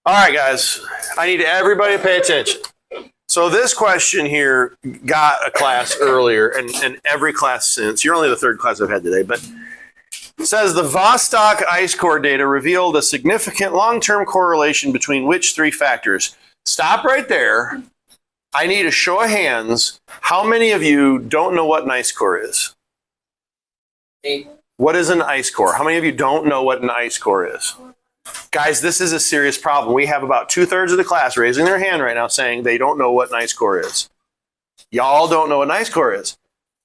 All right, guys, I need everybody to pay attention. So this question here got a class earlier and every class since. You're only the third class I've had today, but it says the Vostok ice core data revealed a significant long-term correlation between which three factors? Stop right there. I need a show of hands. How many of you don't know what an ice core is? 8. What is an ice core? How many of you don't know what an ice core is? Guys, this is a serious problem. We have about 2/3 of the class raising their hand right now saying they don't know what an ice core is. Y'all don't know what an ice core is.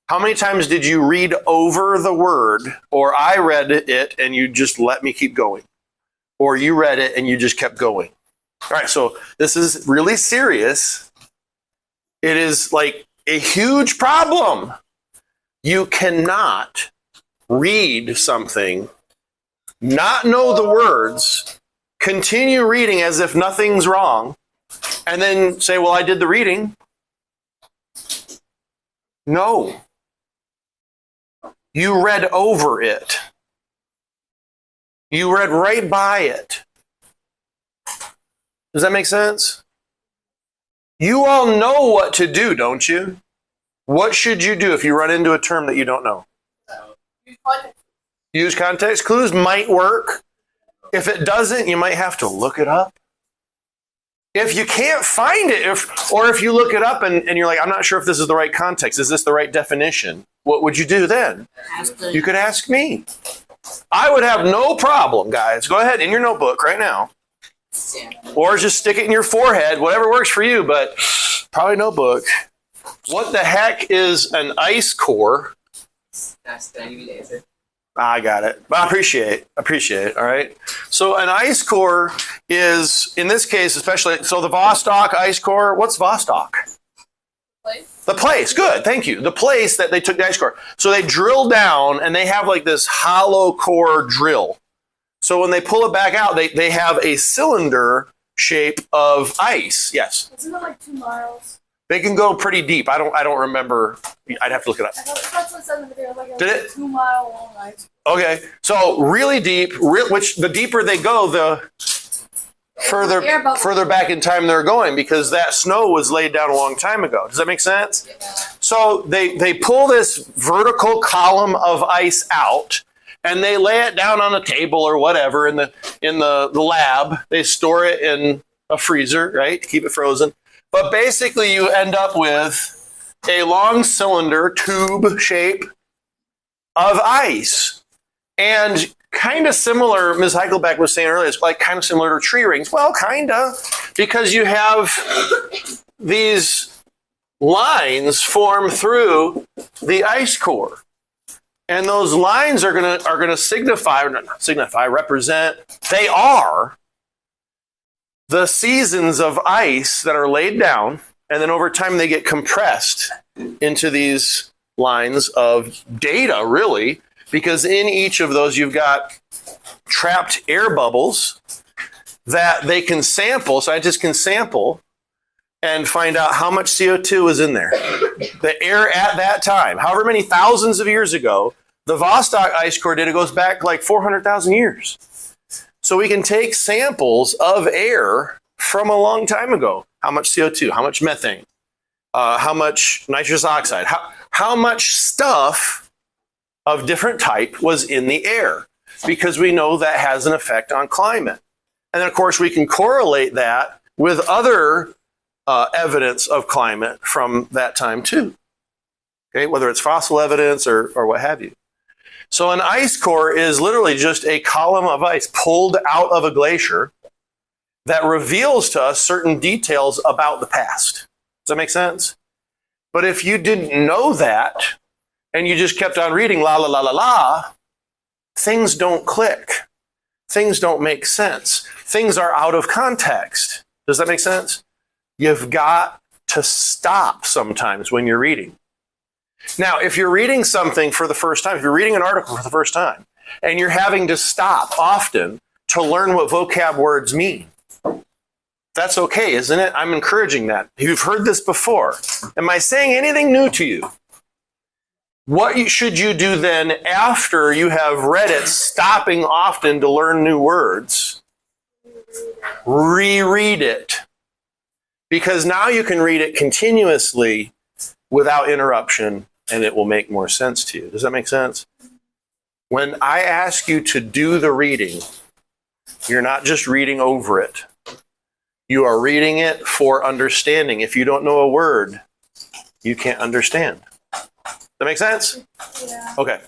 How many times did you read over the word, or I read it and you just let me keep going? Or you read it and you just kept going? All right, so this is really serious. It is like a huge problem. You cannot read something, not know the words, continue reading as if nothing's wrong, and then say, well, I did the reading. No. You read over it. You read right by it. Does that make sense? You all know what to do, don't you? What should you do if you run into a term that you don't know? Use context clues might work. If it doesn't, you might have to look it up. If you can't find it, or if you look it up and you're like, I'm not sure if this is the right context, is this the right definition? What would you do then? You could ask me. I would have no problem, guys. Go ahead in your notebook right now. Or just stick it in your forehead, whatever works for you, but probably notebook. What the heck is an ice core? I got it. But I appreciate it. All right. So an ice core is, in this case, especially, so the Vostok ice core, what's Vostok? The place. Good. Thank you. The place that they took the ice core. So they drill down and they have like this hollow core drill. So when they pull it back out, they have a cylinder shape of ice. Yes. Isn't it like 2 miles? They can go pretty deep. I don't remember. I'd have to look it up. That's what said in the video. Like Did it? 2 mile long ice. Okay. So really deep, which the deeper they go, the further back in time they're going, because that snow was laid down a long time ago. Does that make sense? Yeah. So they pull this vertical column of ice out and they lay it down on a table or whatever in the lab. They store it in a freezer, right, to keep it frozen. But basically you end up with a long cylinder tube shape of ice. And kind of similar, Ms. Heichelbeck was saying earlier, it's like kind of similar to tree rings. Well, kind of, because you have these lines form through the ice core. And those lines are gonna represent, they are the seasons of ice that are laid down, and then over time they get compressed into these lines of data, really, because in each of those you've got trapped air bubbles that they can sample, scientists can sample, and find out how much CO2 is in there. The air at that time, however many thousands of years ago, the Vostok ice core data goes back like 400,000 years. So we can take samples of air from a long time ago. How much CO2, how much methane, how much nitrous oxide, how much stuff of different type was in the air, because we know that has an effect on climate. And then, of course, we can correlate that with other evidence of climate from that time too, okay, whether it's fossil evidence or what have you. So an ice core is literally just a column of ice pulled out of a glacier that reveals to us certain details about the past. Does that make sense? But if you didn't know that and you just kept on reading la la la la la, things don't click. Things don't make sense. Things are out of context. Does that make sense? You've got to stop sometimes when you're reading. Now, if you're reading something for the first time, if you're reading an article for the first time, and you're having to stop often to learn what vocab words mean, that's okay, isn't it? I'm encouraging that. You've heard this before. Am I saying anything new to you? What should you do then after you have read it, stopping often to learn new words? reread it. Because now you can read it continuously without interruption, and it will make more sense to you. Does that make sense? When I ask you to do the reading, you're not just reading over it. You are reading it for understanding. If you don't know a word, you can't understand. That make sense? Yeah. Okay.